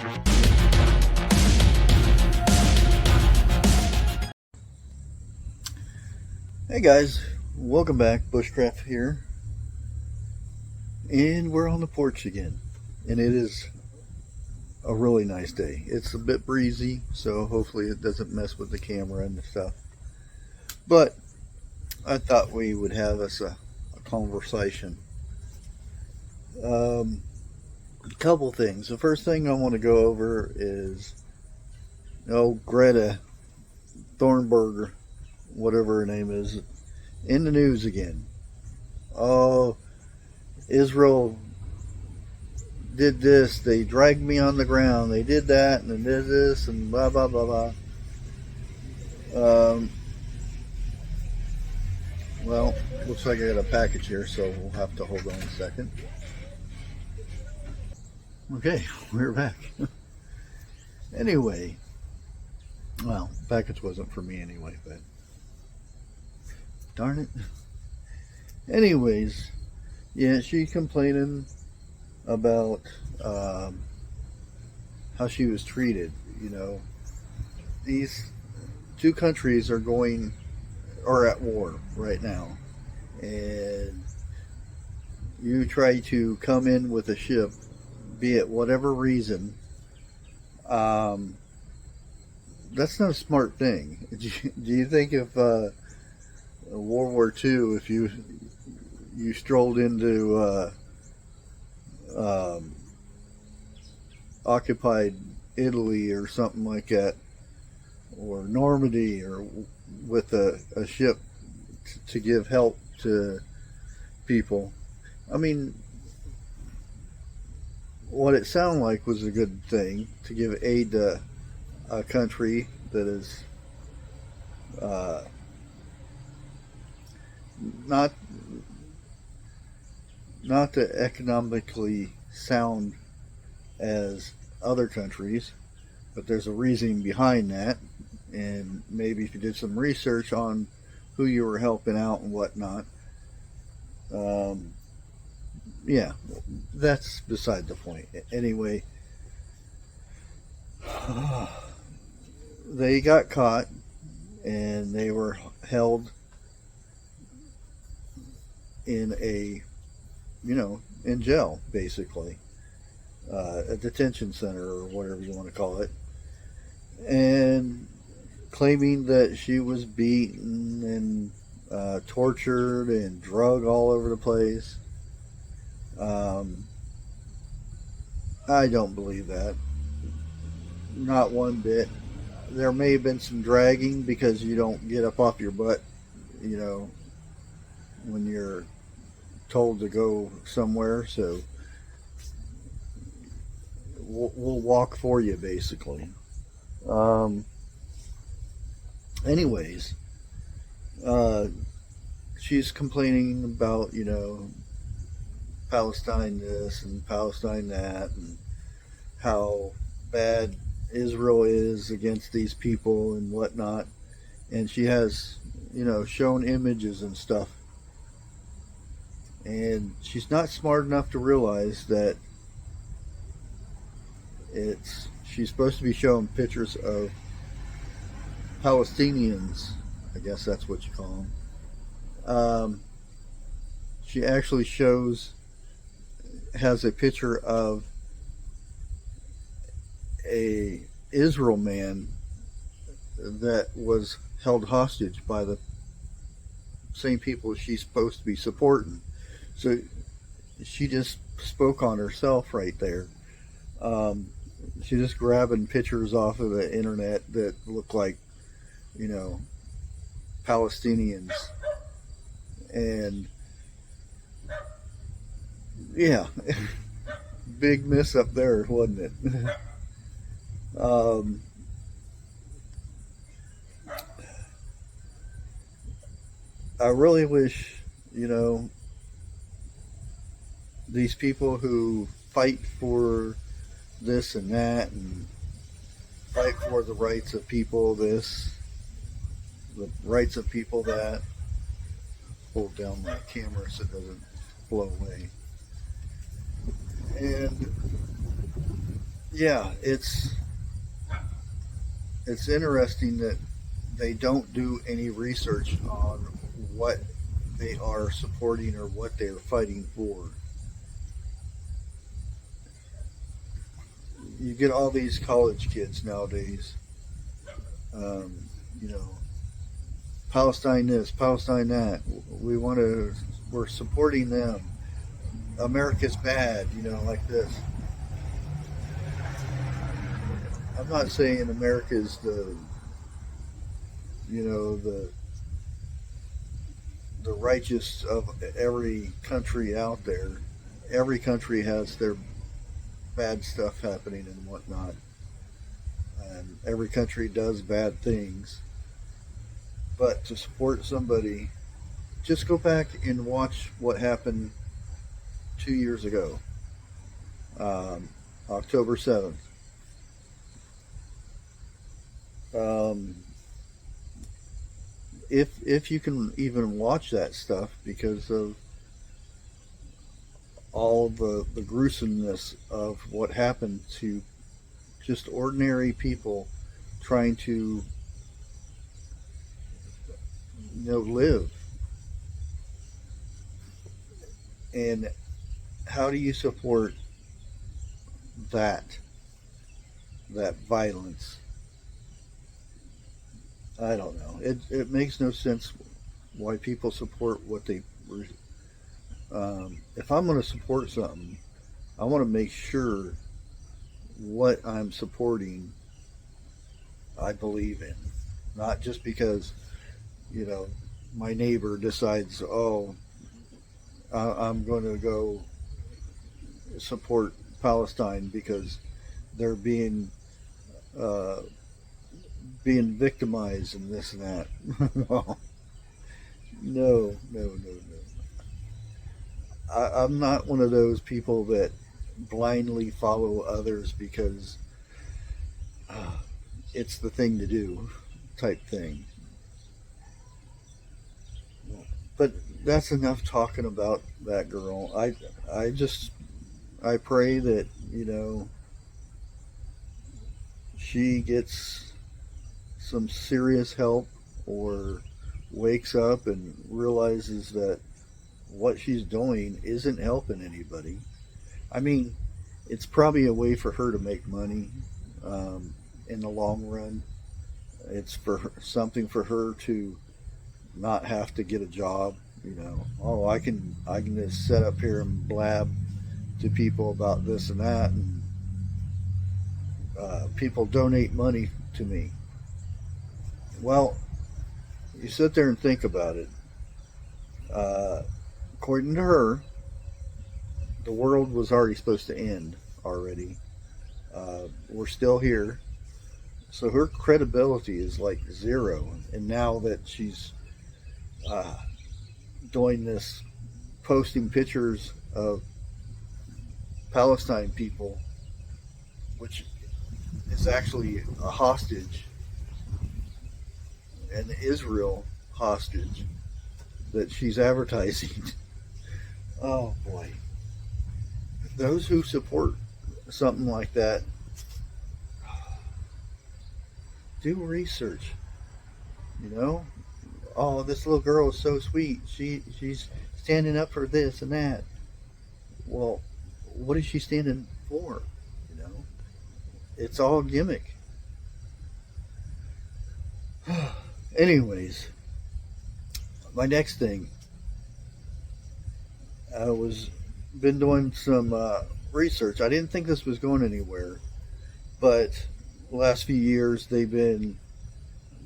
Hey guys, welcome back. Bushcraft here, and we're on the porch again, and it is a really nice day. It's a bit breezy, so hopefully it doesn't mess with the camera and stuff, but I thought we would have us a conversation. A couple things. The first thing I want to go over is Greta Thunberg, whatever her name is, in the news again. Oh, Israel did this, they dragged me on the ground, they did that, and they did this, and blah blah blah blah. Well, looks like I got a package here, so we'll have to hold on a second. Okay, we're back. Anyway, well, package wasn't for me anyway, but darn it. Anyways, yeah, she's complaining about how she was treated. These two countries are at war right now, and you try to come in with a ship, be it whatever reason. That's not a smart thing. Do you think if World War II, if you strolled into occupied Italy or something like that, or Normandy, or with a ship to give help to people? I mean, what it sounded like was a good thing to give aid to a country that is not that economically sound as other countries, but there's a reason behind that, and maybe if you did some research on who you were helping out and whatnot, yeah, that's beside the point. Anyway, they got caught and they were held in in jail, basically, a detention center or whatever you want to call it, and claiming that she was beaten and tortured and drugged all over the place. I don't believe that, not one bit. There may have been some dragging because you don't get up off your butt, when you're told to go somewhere, so we'll walk for you, basically. Anyways, she's complaining about Palestine this and Palestine that, and how bad Israel is against these people and whatnot, and she has shown images and stuff. And she's not smart enough to realize that she's supposed to be showing pictures of Palestinians, I guess that's what you call them. She actually has a picture of a Israel man that was held hostage by the same people she's supposed to be supporting. So she just spoke on herself right there. She's just grabbing pictures off of the internet that look like, Palestinians. And yeah, big miss up there, wasn't it? I really wish, these people who fight for this and that, and fight for the rights of people this, the rights of people that, hold down my camera so it doesn't blow away. And yeah, it's interesting that they don't do any research on what they are supporting or what they're fighting for. You get all these college kids nowadays, um, you know, Palestine this, Palestine that. We want to, we're supporting them. America's bad, you know, like this. I'm not saying America is the, you know, the righteous of every country out there. Every country has their bad stuff happening and whatnot, and every country does bad things. But to support somebody, just go back and watch what happened 2 years ago, um, October 7th. Um, if you can even watch that stuff because of all the gruesomeness of what happened to just ordinary people trying to, you know, live. And how do you support that that violence? I don't know. It makes no sense why people support what they. If I'm going to support something, I want to make sure what I'm supporting I believe in, not just because, you know, my neighbor decides, oh, I'm going to go support Palestine because they're uh, being victimized and this and that. Well, no. I'm not one of those people that blindly follow others because uh, it's the thing to do type thing. But that's enough talking about that girl. I just I pray that, you know, she gets some serious help or wakes up and realizes that what she's doing isn't helping anybody. I mean, it's probably a way for her to make money in the long run. It's for something for her to not have to get a job. You know, oh, I can just sit up here and blab to people about this and that, and people donate money to me. Well, you sit there and think about it. Uh, According to her, the world was already supposed to end already. We're still here, so her credibility is like zero. And now that she's uh, doing this, posting pictures of Palestine people, which is actually a hostage, an Israel hostage that she's advertising. Oh boy. Those who support something like that, do research. You know, oh, this little girl is so sweet. She's standing up for this and that. Well, what is she standing for? You know, it's all gimmick. Anyways, my next thing, I was been doing some research. I didn't think this was going anywhere, but the last few years they've been,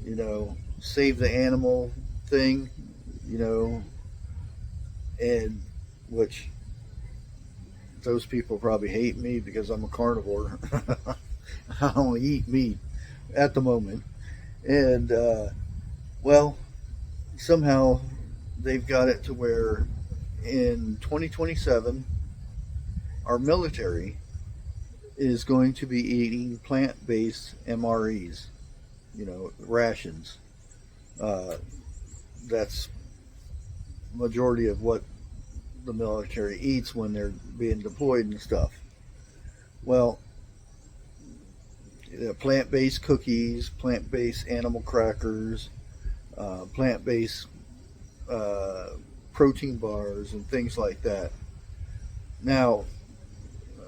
you know, save the animal thing, you know, and which those people probably hate me because I'm a carnivore. I don't eat meat at the moment, and well, somehow they've got it to where in 2027 our military is going to be eating plant-based MREs, you know, rations. Uh, that's majority of what the military eats when they're being deployed and stuff. Well, plant-based cookies, plant-based animal crackers, plant-based protein bars, and things like that. Now,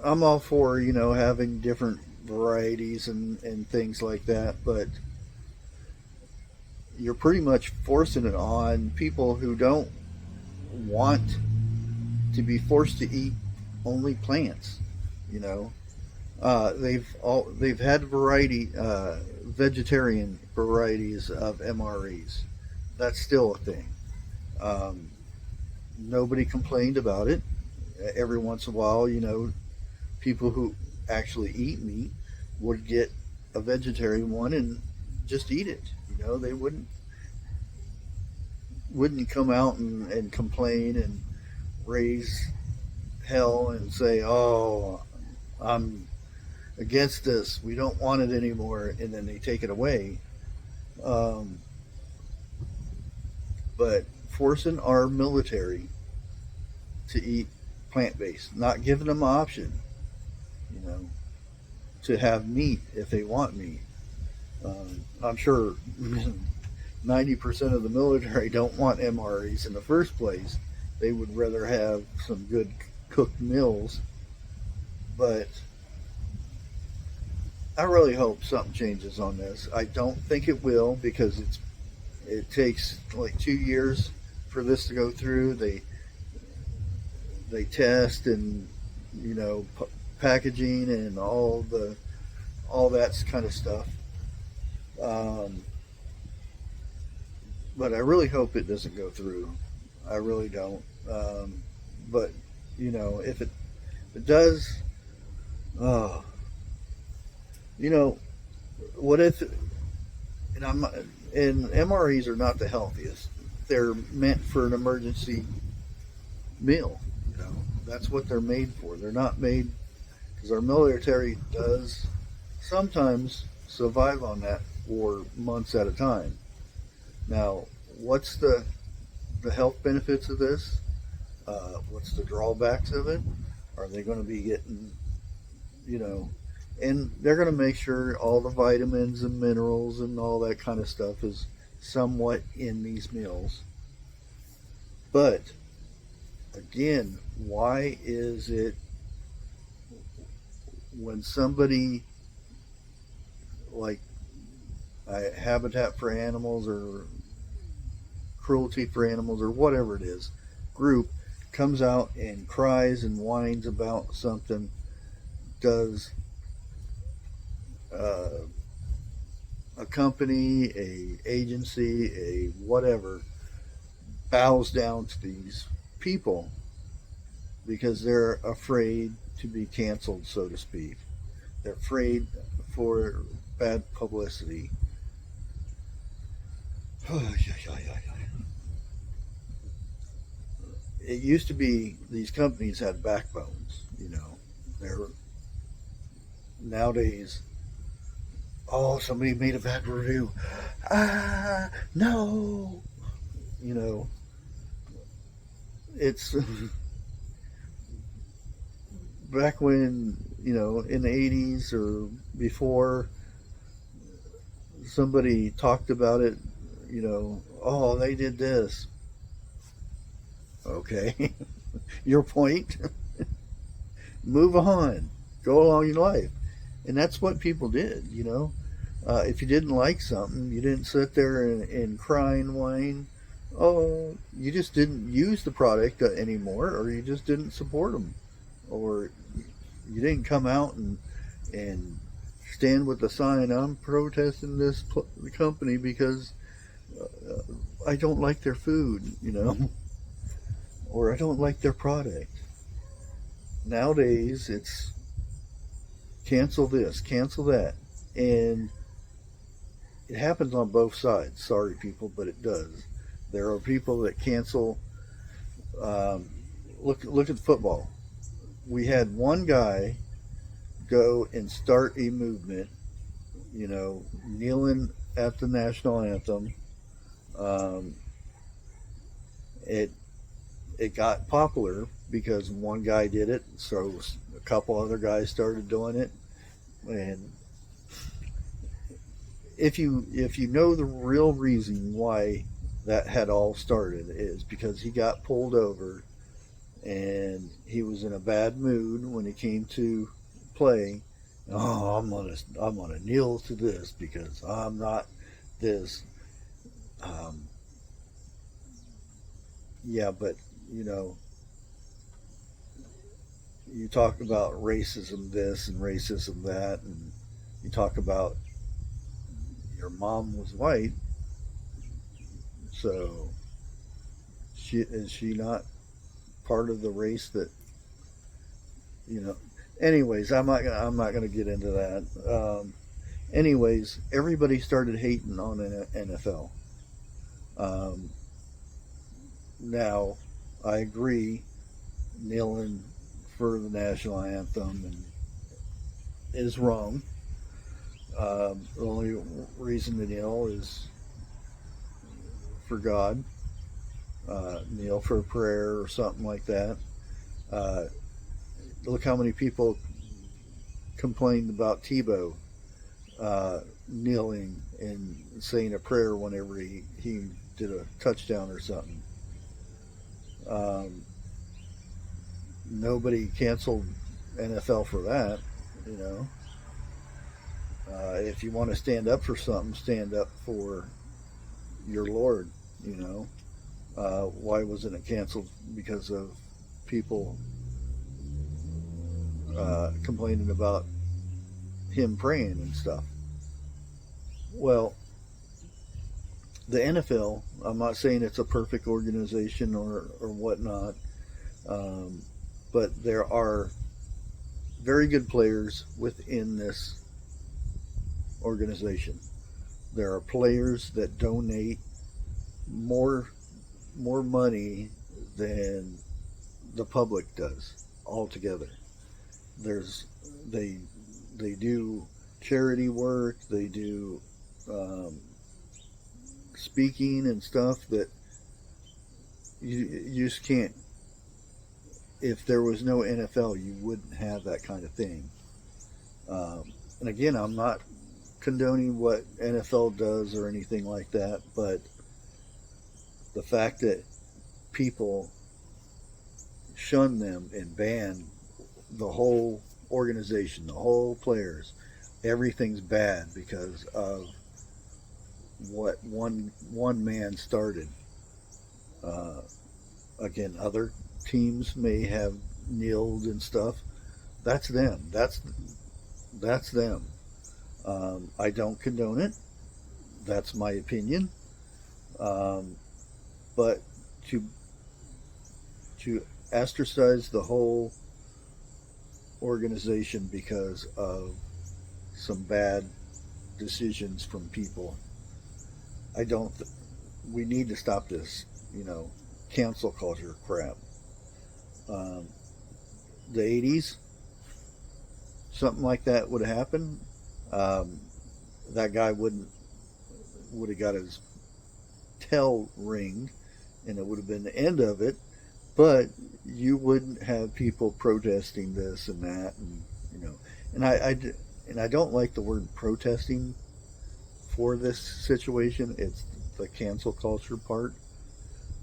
I'm all for, having different varieties and things like that, but you're pretty much forcing it on people who don't want to be forced to eat only plants. You know, they've had vegetarian varieties of MREs. That's still a thing. Um, Nobody complained about it. Every once in a while, people who actually eat meat would get a vegetarian one and just eat it. They wouldn't come out and complain and raise hell and say, "Oh, I'm against this. We don't want it anymore," and then they take it away. Um, but forcing our military to eat plant-based, not giving them an option, you know, to have meat if they want meat. I'm sure 90% of the military don't want MREs in the first place. They would rather have some good cooked meals. But I really hope something changes on this. I don't think it will, because it takes like 2 years for this to go through. They test and packaging and all that kind of stuff. But I really hope it doesn't go through. I really don't. But if it does, oh, what if? And MREs are not the healthiest. They're meant for an emergency meal. That's what they're made for. They're not made, because our military does sometimes survive on that for months at a time. Now, what's the health benefits of this? What's the drawbacks of it? Are they going to be getting, and they're going to make sure all the vitamins and minerals and all that kind of stuff is somewhat in these meals. But again, why is it when somebody like Habitat for Animals or Cruelty for Animals or whatever it is group comes out and cries and whines about something, does a company, a agency, a whatever bows down to these people because they're afraid to be canceled, so to speak? They're afraid for bad publicity. It used to be these companies had backbones, They're nowadays, oh, somebody made a bad review. No. It's back when, in the 80s or before, somebody talked about it, oh, they did this. Okay. Your point. Move on. Go along your life. And that's what people did, If you didn't like something, you didn't sit there and cry and whine. Oh, you just didn't use the product anymore, or you just didn't support them, or you didn't come out and stand with the sign, "I'm protesting this company because I don't like their food," or I don't like their product. Nowadays, it's cancel this, cancel that, and it happens on both sides. Sorry, people, but it does. There are people that cancel. Look at football. We had one guy go and start a movement, kneeling at the national anthem. It got popular because one guy did it, so a couple other guys started doing it, and if you know the real reason why that had all started is because he got pulled over and he was in a bad mood when it came to play. Oh, I'm gonna kneel to this because I'm not this. Um, yeah, but you know, you talk about racism this and racism that, and you talk about your mom was white, so she not part of the race that you know. Anyways, I'm not gonna get into that. Anyways, everybody started hating on NFL. Um, Now, I agree, kneeling for the national anthem and is wrong. The only reason to kneel is for God. Kneel for a prayer or something like that. Uh, Look how many people complained about Tebow kneeling and saying a prayer whenever he did a touchdown or something. Um, Nobody canceled NFL for that. You know, if you want to stand up for something, stand up for your Lord. You know, why wasn't it canceled because of people complaining about him praying and stuff? Well, the NFL, I'm not saying it's a perfect organization or whatnot, um, but there are very good players within this organization. There are players that donate more money than the public does altogether. There's they they do charity work. They do um, speaking and stuff that you just can't. If there was no NFL, you wouldn't have that kind of thing. And again, I'm not condoning what NFL does or anything like that, but the fact that people shun them and ban the whole organization, the whole players, everything's bad because of what one man started. Uh, Again, other teams may have kneeled and stuff. That's them. That's them. I don't condone it. That's my opinion. Um, but to to ostracize the whole organization because of some bad decisions from people, I don't. We need to stop this. You know, cancel culture crap. Um, the '80s, something like that would have happened. Um, that guy would have got his tail ringed, and it would have been the end of it. But you wouldn't have people protesting this and that, and you know, and I don't like the word protesting for this situation. It's the cancel culture part.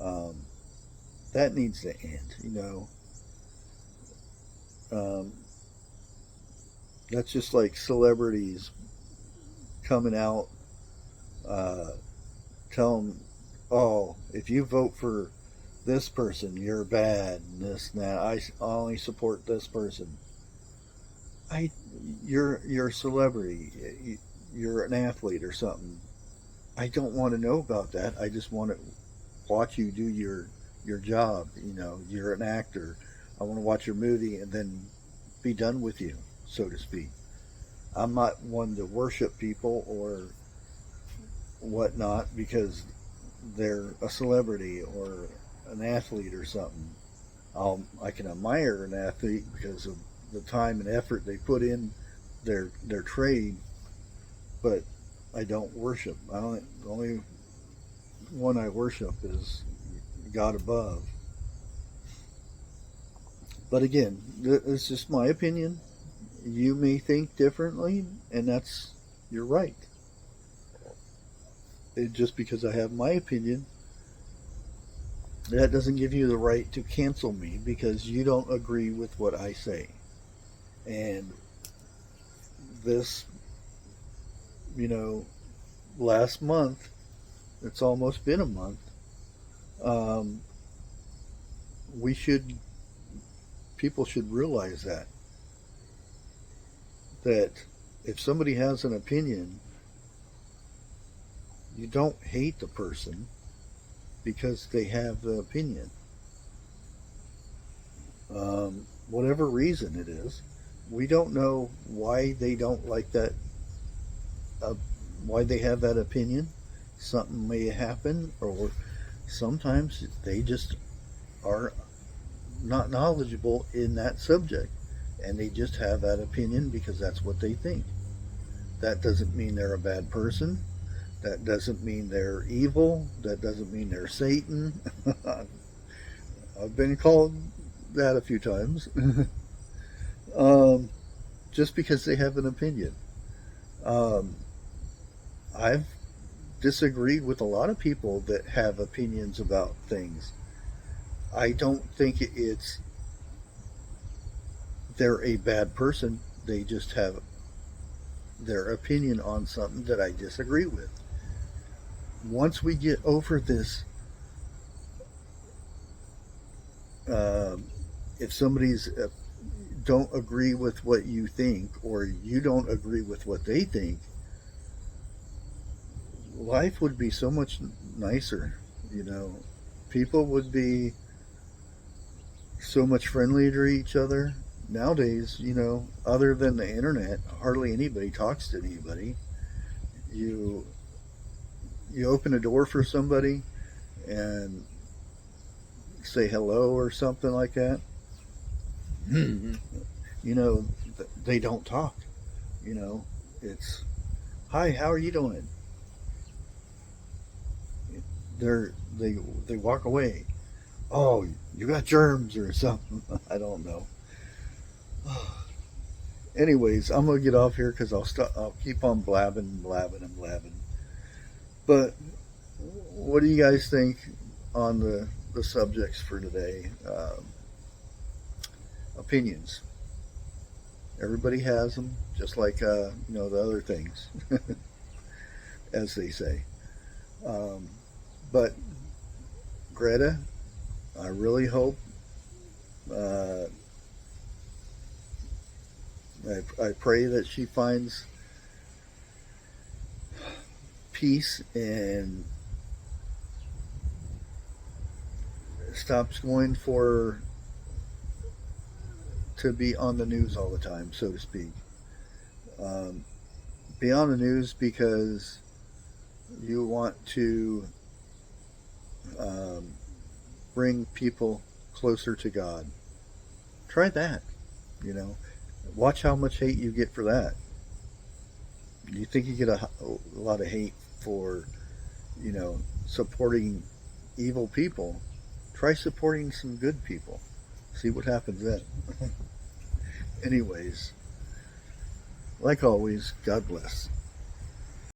Um, that needs to end. You know, um, that's just like celebrities coming out, uh, telling, "Oh, if you vote for this person, you're bad," and this and that. I only support this person. I, you're a celebrity. You're an athlete or something. I don't want to know about that. I just want to watch you do your job. You know, you're an actor. I want to watch your movie and then be done with you, so to speak. I'm not one to worship people or whatnot because they're a celebrity or an athlete or something. I can admire an athlete because of the time and effort they put in their trade, but I don't worship. I don't. The only one I worship is God above. But again, it's just my opinion. You may think differently, and that's you're right. just because I have my opinion, that doesn't give you the right to cancel me because you don't agree with what I say. And this, last month, it's almost been a month, people should realize that if somebody has an opinion, you don't hate the person because they have the opinion. Whatever reason it is, we don't know why they don't like that, why they have that opinion. Something may happen, or sometimes they just are not knowledgeable in that subject, and they just have that opinion because that's what they think. That doesn't mean they're a bad person. That doesn't mean they're evil. That doesn't mean they're Satan. I've been called that a few times. Just because they have an opinion. I've disagreed with a lot of people that have opinions about things. I don't think they're a bad person. They just have their opinion on something that I disagree with. Once we get over this, if somebody's don't agree with what you think, or you don't agree with what they think, life would be so much nicer. People would be so much friendlier to each other. Nowadays, other than the internet, hardly anybody talks to anybody. You open a door for somebody and say hello or something like that. They don't talk. It's, hi, how are you doing? They walk away. Oh, you got germs or something. I don't know. Anyways, I'm gonna get off here because I'll keep on blabbing. But what do you guys think on the subjects for today? Opinions. Everybody has them, just like the other things, as they say. But Greta, I really hope. I pray that she finds peace and stops going to be on the news all the time, so to speak. Be on the news because you want to bring people closer to God. Try that. Watch how much hate you get for that. You think you get a lot of hate for, supporting evil people? Try supporting some good people. See what happens then. Anyways, like always, God bless.